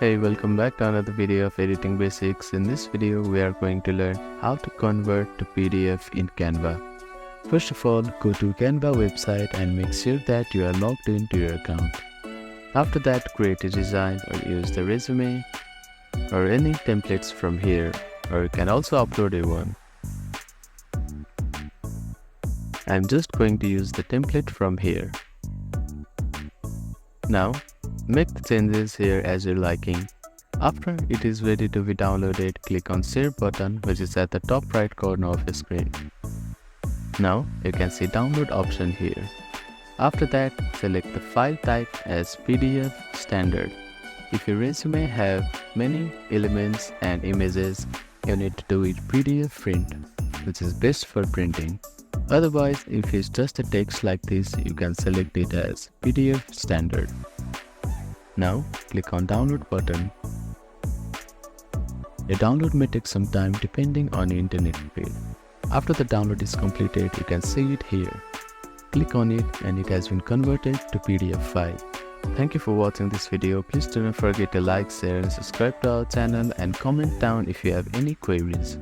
Hey, welcome back to another video of editing basics. In this video, we are going to learn how to convert to PDF in Canva. First of all, go to Canva website and make sure that you are logged into your account. After that, create a design or use the resume or any templates from here, or you can also upload a one. I'm just going to use the template from here. Now, make the changes here as your liking. After it is ready to be downloaded, click on Share button, which is at the top right corner of your screen. Now you can see download option here. After that, select the file type as PDF standard. If your resume have many elements and images, you need to do it PDF print, which is best for printing. Otherwise, if it's just a text like this, you can select it as PDF standard. Now, click on download button. The download may take some time depending on your internet speed. After the download is completed, you can see it here. Click on it and it has been converted to PDF file. Thank you for watching this video. Please do not forget to like, share and subscribe to our channel and comment down if you have any queries.